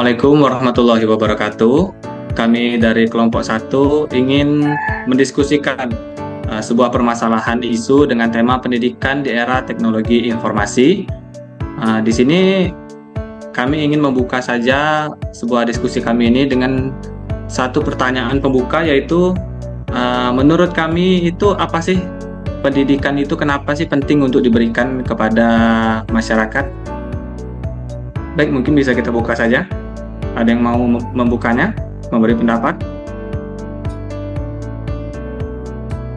Assalamualaikum warahmatullahi wabarakatuh. Kami dari kelompok 1 ingin mendiskusikan sebuah permasalahan isu dengan tema pendidikan di era teknologi informasi. Di sini kami ingin membuka saja sebuah diskusi kami ini dengan satu pertanyaan pembuka, yaitu menurut kami itu apa sih pendidikan itu, kenapa sih penting untuk diberikan kepada masyarakat? Baik, mungkin bisa kita buka saja. Ada yang mau membukanya, memberi pendapat?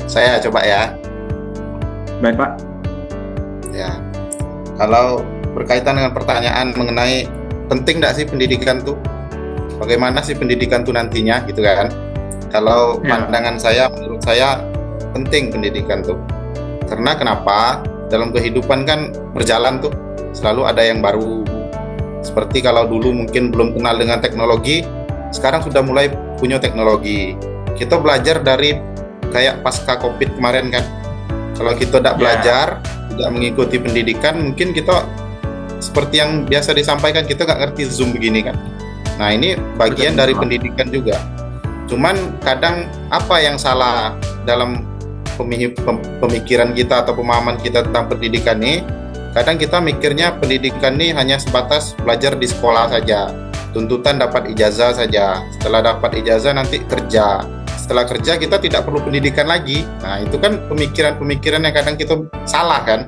Saya coba ya. Baik, Pak. Ya, kalau berkaitan dengan pertanyaan mengenai penting nggak sih pendidikan tuh? Bagaimana sih pendidikan tuh nantinya, gitu kan? Kalau pandangan saya, menurut saya penting pendidikan tuh. Karena kenapa? Dalam kehidupan kan berjalan tuh, selalu ada yang baru. Seperti kalau dulu mungkin belum kenal dengan teknologi, sekarang sudah mulai punya teknologi. Kita belajar dari kayak pasca COVID kemarin kan. Kalau kita tidak belajar, tidak mengikuti pendidikan, mungkin kita seperti yang biasa disampaikan, kita nggak ngerti Zoom begini kan. Nah, ini bagian dari pendidikan juga. Cuman kadang apa yang salah dalam pemikiran kita atau pemahaman kita tentang pendidikan ini, kadang kita mikirnya pendidikan ini hanya sebatas belajar di sekolah saja, tuntutan dapat ijazah saja, setelah dapat ijazah nanti kerja, setelah kerja kita tidak perlu pendidikan lagi. Nah, itu kan pemikiran-pemikiran yang kadang kita salah kan.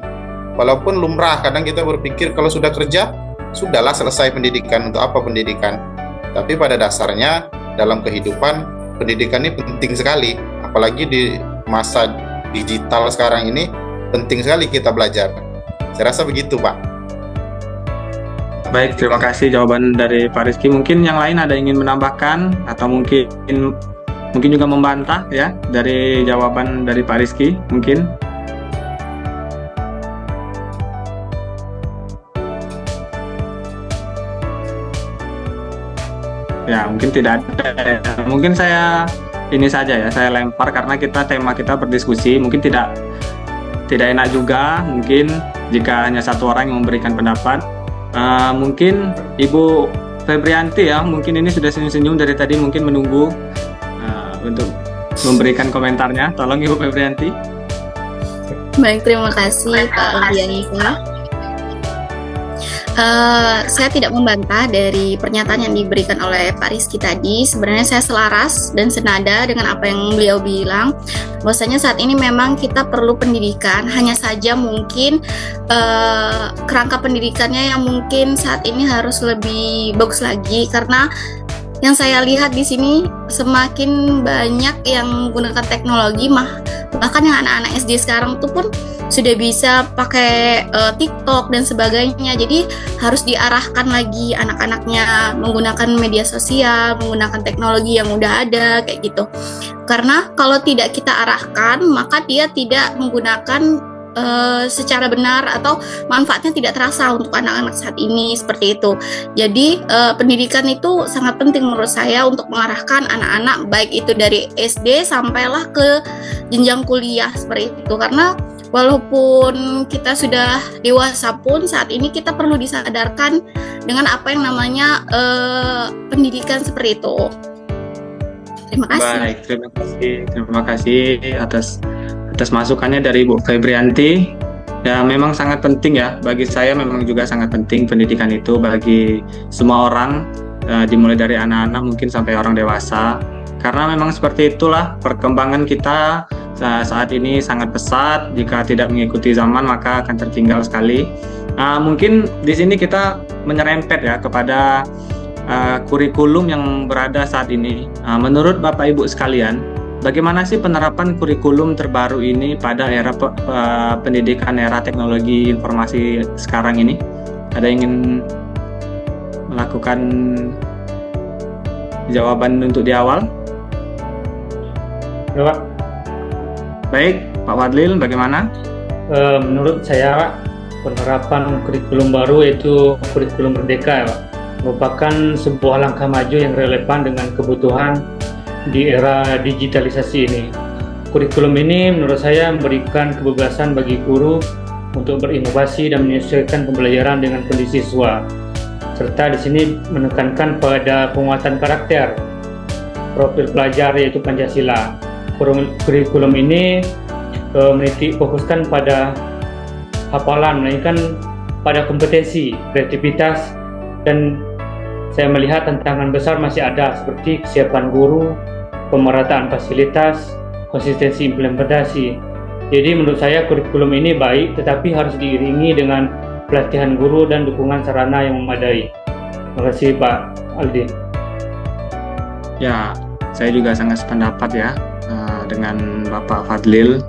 Walaupun lumrah, kadang kita berpikir kalau sudah kerja, sudahlah selesai pendidikan, untuk apa pendidikan. Tapi pada dasarnya dalam kehidupan, pendidikan ini penting sekali, apalagi di masa digital sekarang ini, penting sekali kita belajar. Saya rasa begitu, Pak. Baik, terima kasih jawaban dari Pak Rizky. Mungkin yang lain ada yang ingin menambahkan atau mungkin juga membantah ya dari jawaban dari Pak Rizky, mungkin. Ya, mungkin tidak ada. Mungkin saya ini saja ya, saya lempar karena tema kita berdiskusi, mungkin tidak enak juga mungkin jika hanya satu orang yang memberikan pendapat. Mungkin Ibu Febrianti ya, mungkin ini sudah senyum-senyum dari tadi, mungkin menunggu untuk memberikan komentarnya. Tolong Ibu Febrianti. Baik, terima kasih Pak Aldiansa. Saya tidak membantah dari pernyataan yang diberikan oleh Pak Rizky tadi. Sebenarnya saya selaras dan senada dengan apa yang beliau bilang, bahwasanya saat ini memang kita perlu pendidikan, hanya saja mungkin kerangka pendidikannya yang mungkin saat ini harus lebih bagus lagi, karena yang saya lihat di sini semakin banyak yang menggunakan teknologi, bahkan yang anak-anak SD sekarang itu pun sudah bisa pakai TikTok dan sebagainya. Jadi harus diarahkan lagi anak-anaknya menggunakan media sosial, menggunakan teknologi yang udah ada kayak gitu. Karena kalau tidak kita arahkan, maka dia tidak menggunakan secara benar atau manfaatnya tidak terasa untuk anak-anak saat ini, seperti itu. Jadi pendidikan itu sangat penting menurut saya untuk mengarahkan anak-anak, baik itu dari SD sampailah ke jenjang kuliah seperti itu. Karena walaupun kita sudah dewasa pun saat ini kita perlu disadarkan dengan apa yang namanya pendidikan seperti itu. Terima kasih. Baik, terima kasih atas masukannya dari Ibu Febrianti. Ya, memang sangat penting ya, bagi saya memang juga sangat penting pendidikan itu bagi semua orang, dimulai dari anak-anak mungkin sampai orang dewasa. Karena memang seperti itulah perkembangan kita saat ini sangat pesat. Jika tidak mengikuti zaman maka akan tertinggal sekali. Mungkin di sini kita menyerempet ya kepada kurikulum yang berada saat ini. Menurut Bapak Ibu sekalian, bagaimana sih penerapan kurikulum terbaru ini pada era pendidikan era teknologi informasi sekarang ini? Ada yang ingin melakukan jawaban untuk di awal? Ya, Pak. Baik, Pak Fadlil, bagaimana? Menurut saya, Pak, penerapan kurikulum baru yaitu kurikulum Merdeka, Pak, merupakan sebuah langkah maju yang relevan dengan kebutuhan di era digitalisasi ini. Kurikulum ini menurut saya memberikan kebebasan bagi guru untuk berinovasi dan menyesuaikan pembelajaran dengan kondisi siswa, serta di sini menekankan pada penguatan karakter profil pelajar yaitu Pancasila. Kurikulum ini menitik fokuskan pada hafalan, melainkan pada kompetensi, kreativitas, dan saya melihat tantangan besar masih ada seperti kesiapan guru, pemerataan fasilitas, konsistensi implementasi. Jadi menurut saya kurikulum ini baik, tetapi harus diiringi dengan pelatihan guru dan dukungan sarana yang memadai. Terima kasih Pak Aldi. Ya, saya juga sangat sependapat ya dengan Bapak Fadlil.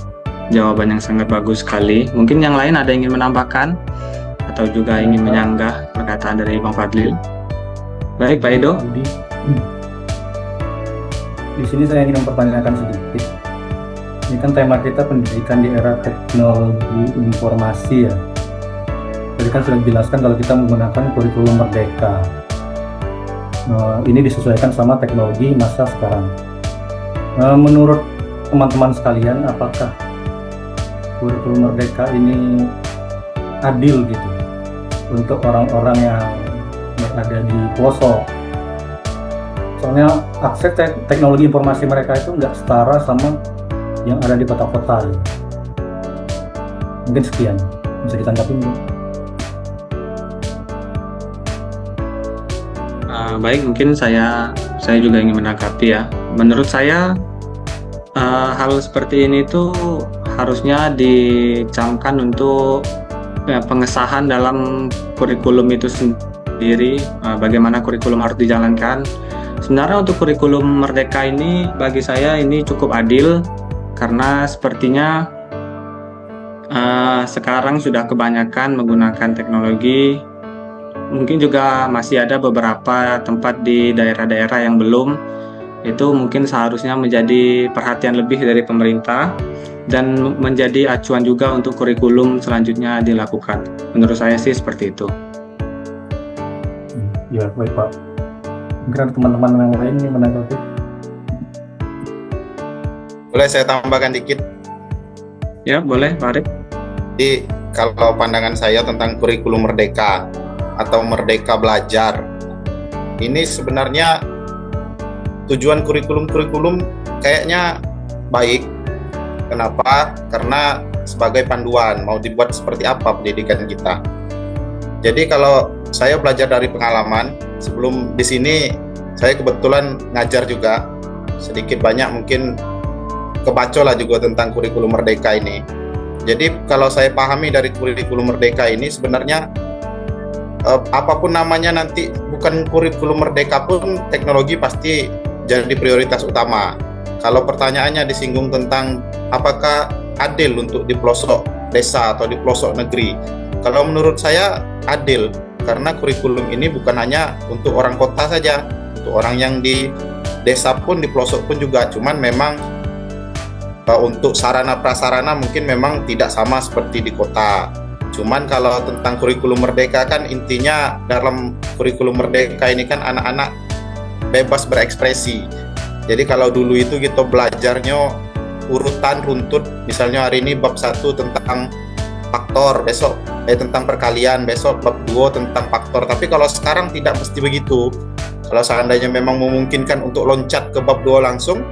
Jawaban yang sangat bagus sekali. Mungkin yang lain ada yang ingin menambahkan atau juga ingin menyanggah perkataan dari Bang Fadlil. Baik, Pak Edo. Di sini saya ingin mempertanyakan sedikit. Ini kan tema kita pendidikan di era teknologi informasi ya. Tadi kan sudah dijelaskan kalau kita menggunakan kurikulum merdeka. Ini disesuaikan sama teknologi masa sekarang. Menurut teman-teman sekalian, apakah kurikulum merdeka ini adil gitu untuk orang-orang yang berada di pelosok? Soalnya akses teknologi informasi mereka itu nggak setara sama yang ada di kota-kota. Mungkin sekian, bisa ditanggapi mungkin. Baik, mungkin saya juga ingin menanggapi ya. Menurut saya hal seperti ini tuh harusnya dicamkan untuk pengesahan dalam kurikulum itu sendiri, bagaimana kurikulum harus dijalankan. Sebenarnya untuk kurikulum merdeka ini bagi saya ini cukup adil karena sepertinya sekarang sudah kebanyakan menggunakan teknologi. Mungkin juga masih ada beberapa tempat di daerah-daerah yang belum. Itu mungkin seharusnya menjadi perhatian lebih dari pemerintah dan menjadi acuan juga untuk kurikulum selanjutnya dilakukan. Menurut saya sih seperti itu. Ya, baik Pak. Mungkin ada teman-teman yang lain yang menanggapi. Boleh saya tambahkan dikit? Ya, boleh, Pak Arif. Jadi kalau pandangan saya tentang kurikulum merdeka atau merdeka belajar, ini sebenarnya tujuan kurikulum kayaknya baik. Kenapa? Karena sebagai panduan mau dibuat seperti apa pendidikan kita. Jadi kalau saya belajar dari pengalaman, sebelum di sini saya kebetulan ngajar juga, sedikit banyak mungkin kebaca lah juga tentang kurikulum merdeka ini. Jadi kalau saya pahami dari kurikulum merdeka ini sebenarnya apapun namanya nanti, bukan kurikulum merdeka pun teknologi pasti jadi prioritas utama. Kalau pertanyaannya disinggung tentang apakah adil untuk di pelosok desa atau di pelosok negeri, kalau menurut saya adil, karena kurikulum ini bukan hanya untuk orang kota saja, untuk orang yang di desa pun, di pelosok pun juga. Cuman memang untuk sarana prasarana mungkin memang tidak sama seperti di kota. Cuman kalau tentang kurikulum merdeka kan intinya dalam kurikulum merdeka ini kan anak-anak bebas berekspresi. Jadi kalau dulu itu kita belajarnya urutan runtut, misalnya hari ini bab 1 tentang faktor, besok tentang perkalian, besok bab 2 tentang faktor. Tapi kalau sekarang tidak mesti begitu. Kalau seandainya memang memungkinkan untuk loncat ke bab 2 langsung,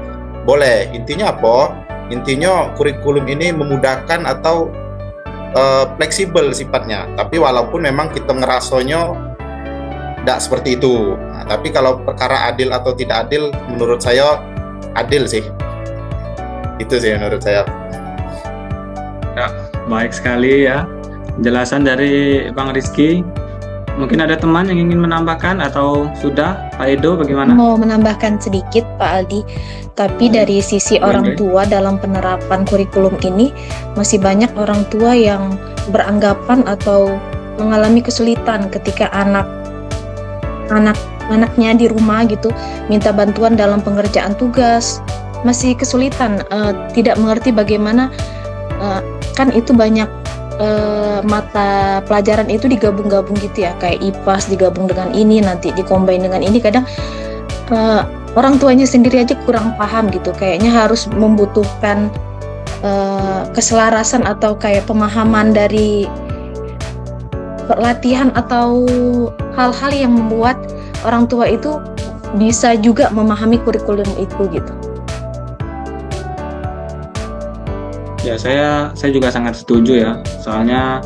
boleh. Intinya apa? Intinya kurikulum ini memudahkan atau fleksibel sifatnya, tapi walaupun memang kita ngerasonya tidak seperti itu. Nah, tapi kalau perkara adil atau tidak adil, menurut saya adil sih. Itu sih menurut saya. Ya, baik sekali ya penjelasan dari Bang Rizky. Mungkin ada teman yang ingin menambahkan atau sudah? Pak Edo bagaimana? Mau menambahkan sedikit Pak Aldi, tapi dari sisi orang tua dalam penerapan kurikulum ini masih banyak orang tua yang beranggapan atau mengalami kesulitan ketika anaknya di rumah gitu minta bantuan dalam pengerjaan tugas, masih kesulitan, tidak mengerti bagaimana kan itu banyak mata pelajaran itu digabung-gabung gitu ya, kayak IPAS digabung dengan ini, nanti dikombin dengan ini. Kadang orang tuanya sendiri aja kurang paham gitu, kayaknya harus membutuhkan keselarasan atau kayak pemahaman dari latihan atau hal-hal yang membuat orang tua itu bisa juga memahami kurikulum itu gitu. Ya, saya juga sangat setuju ya. Soalnya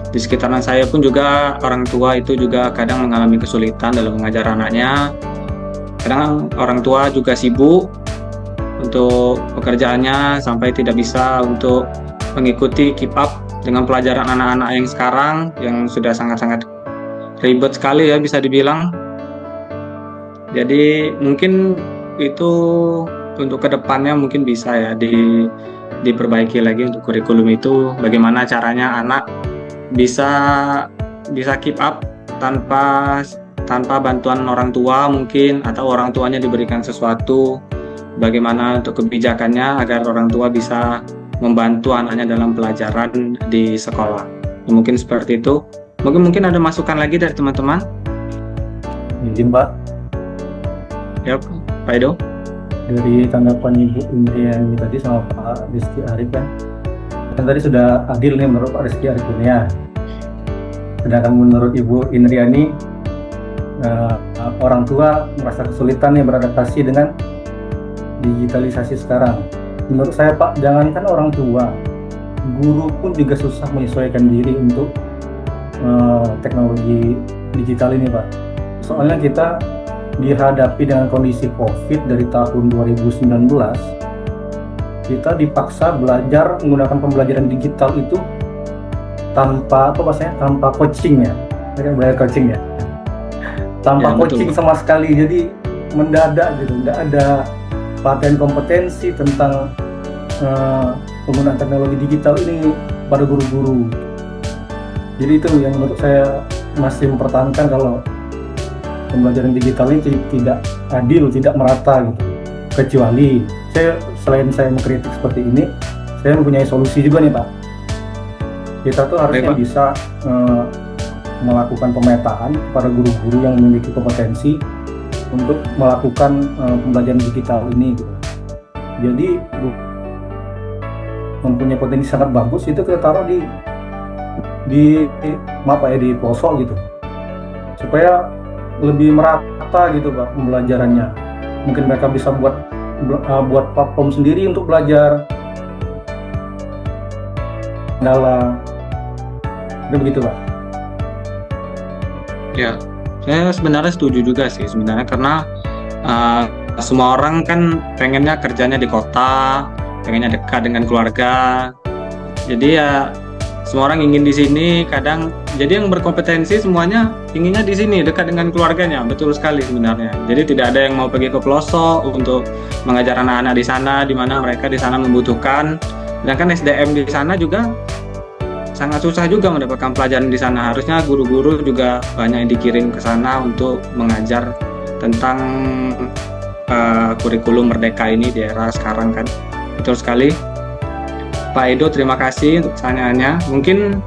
di sekitaran saya pun juga orang tua itu juga kadang mengalami kesulitan dalam mengajar anaknya. Kadang orang tua juga sibuk untuk pekerjaannya sampai tidak bisa untuk mengikuti keep up dengan pelajaran anak-anak yang sekarang yang sudah sangat-sangat ribet sekali ya bisa dibilang. Jadi mungkin itu untuk kedepannya mungkin bisa ya diperbaiki lagi untuk kurikulum itu, bagaimana caranya anak bisa keep up tanpa bantuan orang tua mungkin, atau orang tuanya diberikan sesuatu, bagaimana untuk kebijakannya agar orang tua bisa membantu anaknya dalam pelajaran di sekolah. Mungkin seperti itu. Mungkin ada masukan lagi dari teman-teman? Izin Pak, Ya, Pak Edo. dari tanggapan Ibu Indriani tadi sama Pak Rizky Arif kan tadi sudah adil nih menurut Pak Rizky Arif ini ya. Sedangkan menurut Ibu Indriani orang tua merasa kesulitan nih beradaptasi dengan digitalisasi sekarang. Menurut saya Pak, jangankan orang tua, guru pun juga susah menyesuaikan diri untuk teknologi digital ini Pak. Soalnya kita dihadapi dengan kondisi COVID dari tahun 2019, kita dipaksa belajar menggunakan pembelajaran digital itu tanpa tanpa coaching ya, kan belajar coaching ya, tanpa Ya, coaching betul. sama sekali. Jadi mendadak gitu, nggak ada pelatihan kompetensi tentang penggunaan teknologi digital ini pada guru-guru. Jadi itu yang menurut saya masih mempertahankan kalau pembelajaran digital ini tidak adil, tidak merata gitu. Kecuali selain saya mengkritik seperti ini, saya mempunyai solusi juga nih Pak. Kita tuh harusnya Baik, Pak. bisa melakukan pemetaan kepada guru-guru yang memiliki kompetensi untuk melakukan pembelajaran digital ini gitu. Jadi mempunyai potensi sangat bagus itu kita taruh di pelosok gitu, supaya lebih merata gitu Pak pembelajarannya. Mungkin mereka bisa buat platform sendiri untuk belajar. Begitu Pak. Ya, saya sebenarnya setuju juga sih sebenarnya, karena semua orang kan pengennya kerjanya di kota, pengennya dekat dengan keluarga. Jadi ya semua orang ingin di sini, kadang jadi yang berkompetensi semuanya inginnya di sini dekat dengan keluarganya. Betul sekali sebenarnya. Jadi tidak ada yang mau pergi ke pelosok untuk mengajar anak-anak di sana, di mana mereka di sana membutuhkan. Sedangkan SDM di sana juga sangat susah juga mendapatkan pelajaran di sana. Harusnya guru-guru juga banyak yang dikirim ke sana untuk mengajar tentang kurikulum Merdeka ini di era sekarang kan. Betul sekali. Pak Edo, terima kasih untuk pertanyaannya. Mungkin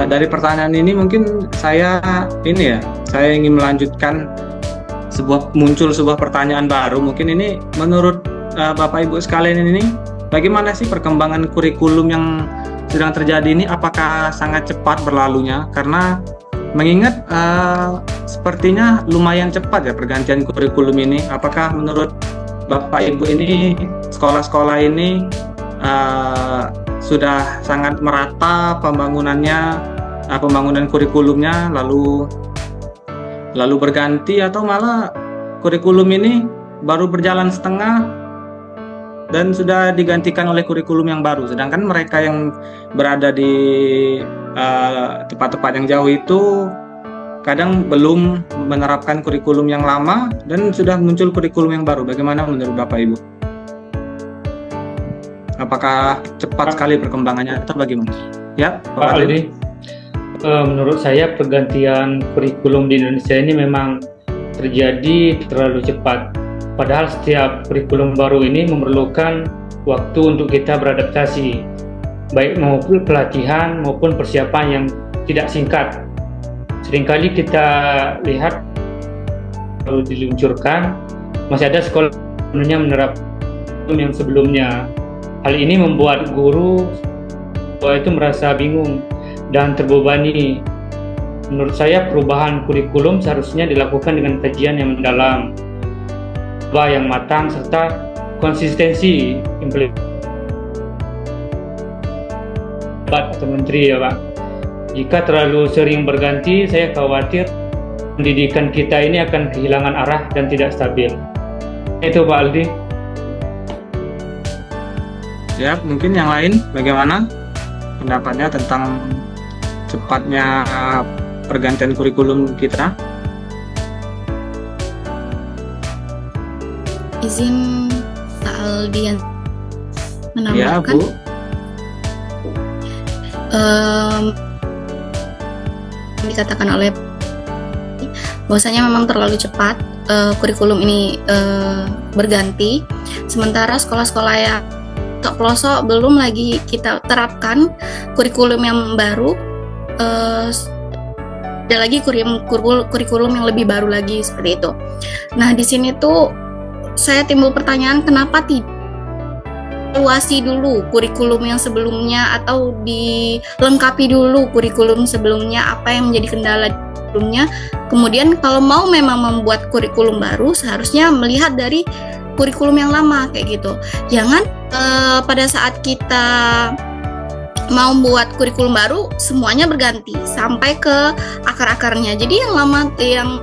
dari pertanyaan ini mungkin saya ingin melanjutkan muncul sebuah pertanyaan baru. Mungkin ini menurut Bapak Ibu sekalian ini, bagaimana sih perkembangan kurikulum yang sedang terjadi ini? Apakah sangat cepat berlalunya? Karena mengingat sepertinya lumayan cepat ya pergantian kurikulum ini. Apakah menurut Bapak Ibu ini sekolah-sekolah ini sudah sangat merata pembangunannya, pembangunan kurikulumnya lalu berganti, atau malah kurikulum ini baru berjalan setengah dan sudah digantikan oleh kurikulum yang baru, sedangkan mereka yang berada di tempat-tempat yang jauh itu kadang belum menerapkan kurikulum yang lama dan sudah muncul kurikulum yang baru. Bagaimana menurut Bapak Ibu? Apakah cepat sekali perkembangannya atau bagaimana? Ya, Pak Aldi, menurut saya pergantian kurikulum di Indonesia ini memang terjadi terlalu cepat. Padahal setiap kurikulum baru ini memerlukan waktu untuk kita beradaptasi, baik maupun pelatihan maupun persiapan yang tidak singkat. Seringkali kita lihat baru diluncurkan, masih ada sekolah sebenarnya menerapkan yang sebelumnya. Hal ini membuat guru itu merasa bingung dan terbebani. Menurut saya perubahan kurikulum seharusnya dilakukan dengan kajian yang mendalam, yang matang, serta konsistensi implementasi atau menteri ya Pak. Jika terlalu sering berganti, saya khawatir pendidikan kita ini akan kehilangan arah dan tidak stabil. Itu Pak Aldi. Ya, mungkin yang lain bagaimana pendapatnya tentang cepatnya pergantian kurikulum kita? Izin Pak Aldi yang Ya, menambahkan. Bu. Dikatakan oleh bahwasanya memang terlalu cepat kurikulum ini berganti, sementara sekolah-sekolah yang pelosok belum lagi kita terapkan kurikulum yang baru, ada lagi kurikulum yang lebih baru lagi seperti itu. Nah, di sini tuh saya timbul pertanyaan, kenapa tidak evaluasi dulu kurikulum yang sebelumnya atau dilengkapi dulu kurikulum sebelumnya, apa yang menjadi kendala sebelumnya. Kemudian kalau mau memang membuat kurikulum baru, seharusnya melihat dari kurikulum yang lama kayak gitu. Jangan pada saat kita mau buat kurikulum baru semuanya berganti sampai ke akar-akarnya. Jadi yang lama, yang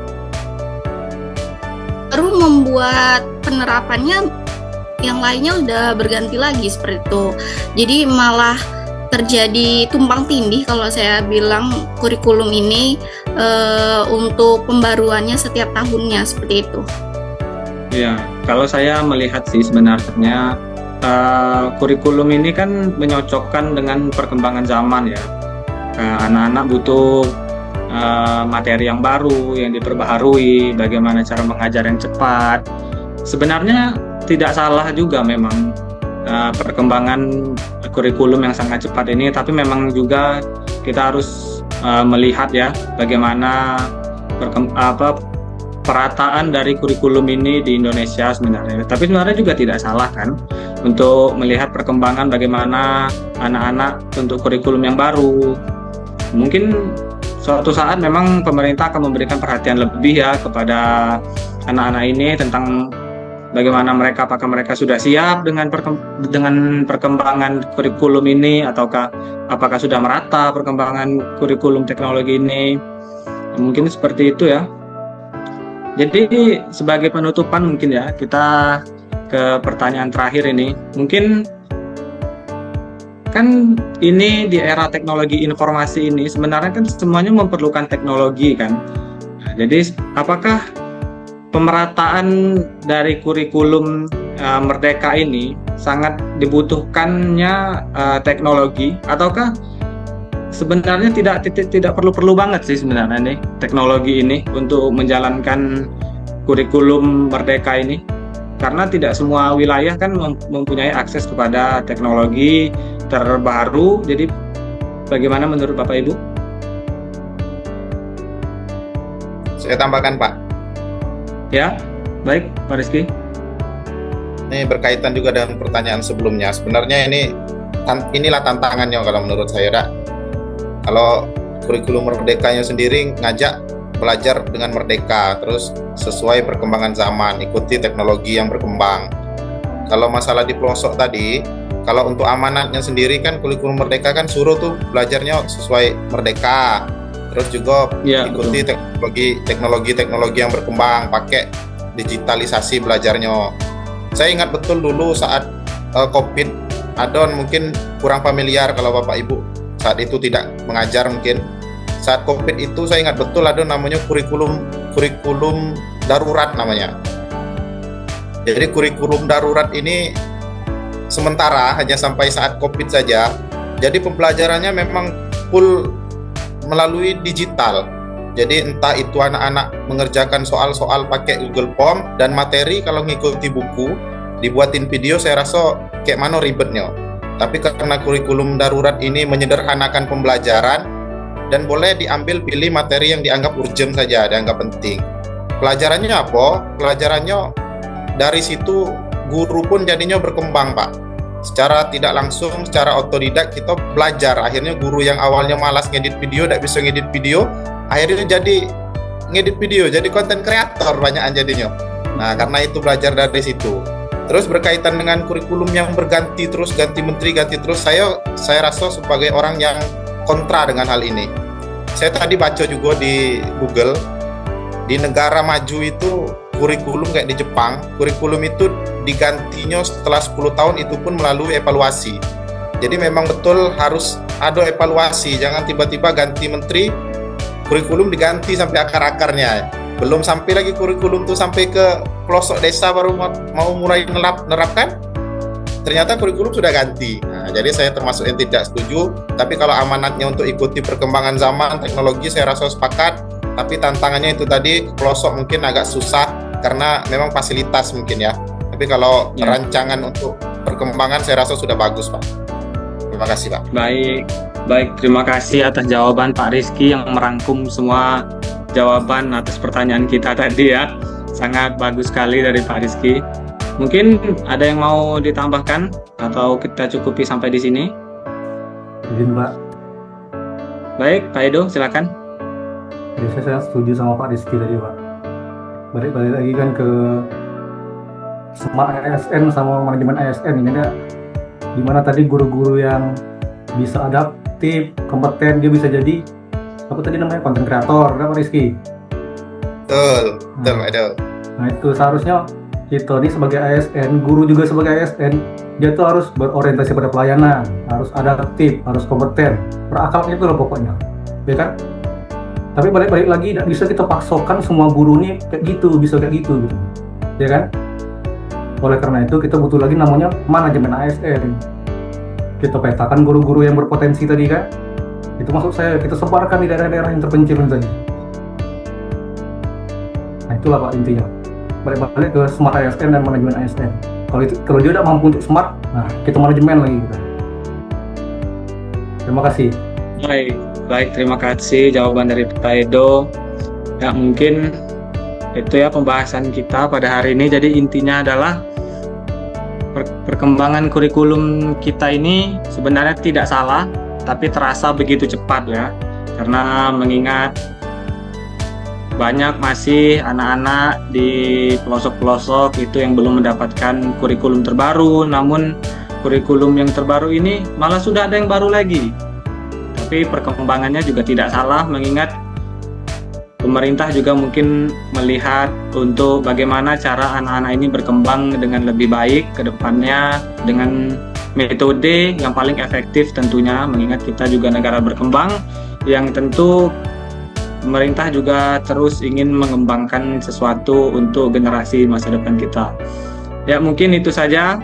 baru membuat penerapannya yang lainnya udah berganti lagi seperti itu. Jadi malah terjadi tumpang tindih kalau saya bilang kurikulum ini untuk pembaruannya setiap tahunnya seperti itu. Ya, kalau saya melihat sih sebenarnya kurikulum ini kan menyocokkan dengan perkembangan zaman ya. Anak-anak butuh materi yang baru, yang diperbaharui, bagaimana cara mengajar yang cepat. Sebenarnya tidak salah juga memang perkembangan kurikulum yang sangat cepat ini, tapi memang juga kita harus melihat ya bagaimana perataan dari kurikulum ini di Indonesia sebenarnya. Tapi sebenarnya juga tidak salah kan untuk melihat perkembangan bagaimana anak-anak untuk kurikulum yang baru. Mungkin suatu saat memang pemerintah akan memberikan perhatian lebih ya kepada anak-anak ini tentang bagaimana mereka, apakah mereka sudah siap dengan perkembangan kurikulum ini, ataukah apakah sudah merata perkembangan kurikulum teknologi ini. Mungkin seperti itu ya. Jadi sebagai penutupan mungkin ya, kita ke pertanyaan terakhir ini. Mungkin kan ini di era teknologi informasi ini sebenarnya kan semuanya memerlukan teknologi kan. Nah, jadi apakah pemerataan dari kurikulum Merdeka ini sangat dibutuhkannya teknologi, ataukah sebenarnya tidak perlu banget sih sebenarnya nih teknologi ini untuk menjalankan kurikulum Merdeka ini, karena tidak semua wilayah kan mempunyai akses kepada teknologi terbaru. Jadi bagaimana menurut Bapak Ibu? Saya tambahkan Pak. Ya, baik Pak Rizky. Ini berkaitan juga dengan pertanyaan sebelumnya. Sebenarnya inilah tantangannya kalau menurut saya, Dak. Kalau kurikulum Merdekanya sendiri ngajak belajar dengan merdeka, terus sesuai perkembangan zaman, ikuti teknologi yang berkembang. Kalau masalah di pelosok tadi, kalau untuk amanatnya sendiri kan kurikulum Merdeka kan suruh tuh belajarnya sesuai merdeka. Terus juga ikuti teknologi yang berkembang, pakai digitalisasi belajarnya. Saya ingat betul dulu saat COVID, Adon mungkin kurang familiar kalau Bapak Ibu saat itu tidak mengajar mungkin. Saat COVID itu saya ingat betul ada namanya kurikulum darurat namanya. Jadi kurikulum darurat ini sementara hanya sampai saat COVID saja. Jadi pembelajarannya memang full melalui digital. Jadi entah itu anak-anak mengerjakan soal-soal pakai Google Form, dan materi kalau ngikuti buku dibuatin video, saya rasa kayak mana ribetnya. Tapi karena kurikulum darurat ini menyederhanakan pembelajaran dan boleh diambil pilih materi yang dianggap urgent saja, dianggap penting. Pelajarannya apa? Pelajarannya dari situ guru pun jadinya berkembang, Pak. secara tidak langsung, secara otodidak kita belajar. Akhirnya guru yang awalnya malas ngedit video, tidak bisa ngedit video, akhirnya jadi ngedit video, jadi konten kreator banyakan jadinya. Nah, karena itu belajar dari situ. Terus berkaitan dengan kurikulum yang berganti terus, ganti menteri, ganti terus, saya rasa sebagai orang yang kontra dengan hal ini. Saya tadi baca juga di Google, di negara maju itu kurikulum kayak di Jepang, kurikulum itu digantinya setelah 10 tahun itu pun melalui evaluasi. Jadi memang betul harus ada evaluasi, jangan tiba-tiba ganti menteri, kurikulum diganti sampai akar-akarnya. Belum sampai lagi kurikulum tuh sampai ke pelosok desa baru mau mulai nerapkan, ternyata kurikulum sudah ganti. Nah, jadi saya termasuk yang tidak setuju, tapi kalau amanatnya untuk ikuti perkembangan zaman, teknologi, saya rasa sepakat, tapi tantangannya itu tadi, pelosok mungkin agak susah, karena memang fasilitas mungkin ya. Tapi kalau rancangan untuk perkembangan, saya rasa sudah bagus, Pak. Terima kasih, Pak. Baik, terima kasih atas jawaban Pak Rizky yang merangkum semua jawaban atas pertanyaan kita tadi ya. Sangat bagus sekali dari Pak Rizky. Mungkin ada yang mau ditambahkan atau kita cukupi sampai di sini? Izin, Pak. Baik, Pak Edo, silakan. Jadi saya setuju sama Pak Rizky tadi, Pak. Balik lagi kan ke Smart ASN sama manajemen ASN ini ada dimana tadi guru-guru yang bisa adaptif, kompeten, dia bisa jadi apa tadi namanya konten kreator, Pak Rizky? Betul, betul. Nah itu seharusnya kita nih sebagai ASN, guru juga sebagai ASN, dia tuh harus berorientasi pada pelayanan, harus adaptif, harus kompeten, berakal itu loh pokoknya, ya kan? Tapi balik lagi tidak bisa kita paksakan semua guru nih kayak gitu, bisa kayak gitu, ya kan? Oleh karena itu kita butuh lagi namanya manajemen ASN. Kita petakan guru-guru yang berpotensi tadi kan, itu maksud saya kita sebarkan di daerah-daerah yang terpencil tadi. Nah itulah Pak intinya. Balik ke smart ASN dan manajemen ASN. Kalau dia tidak mampu untuk smart, nah kita manajemen lagi kita. Terima kasih. Baik, terima kasih jawaban dari Pak Edo. Ya mungkin itu ya pembahasan kita pada hari ini. Jadi intinya adalah perkembangan kurikulum kita ini sebenarnya tidak salah, tapi terasa begitu cepat ya. Karena mengingat banyak masih anak-anak di pelosok-pelosok itu yang belum mendapatkan kurikulum terbaru, namun kurikulum yang terbaru ini malah sudah ada yang baru lagi. Tapi perkembangannya juga tidak salah, mengingat pemerintah juga mungkin melihat untuk bagaimana cara anak-anak ini berkembang dengan lebih baik ke depannya dengan metode yang paling efektif tentunya, mengingat kita juga negara berkembang yang tentu pemerintah juga terus ingin mengembangkan sesuatu untuk generasi masa depan kita. Ya mungkin itu saja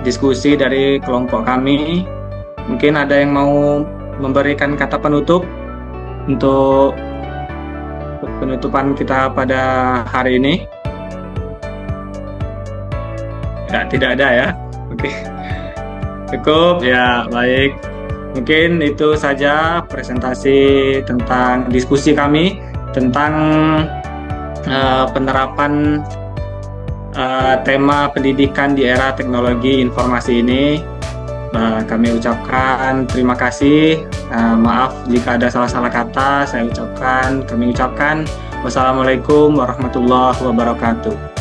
diskusi dari kelompok kami. Mungkin ada yang mau memberikan kata penutup untuk penutupan kita pada hari ini? Ya, tidak ada ya. Oke. Cukup ya, baik. Mungkin itu saja presentasi tentang diskusi kami tentang penerapan tema pendidikan di era teknologi informasi ini. Kami ucapkan terima kasih. Maaf jika ada salah-salah kata. Kami ucapkan wassalamualaikum warahmatullahi wabarakatuh.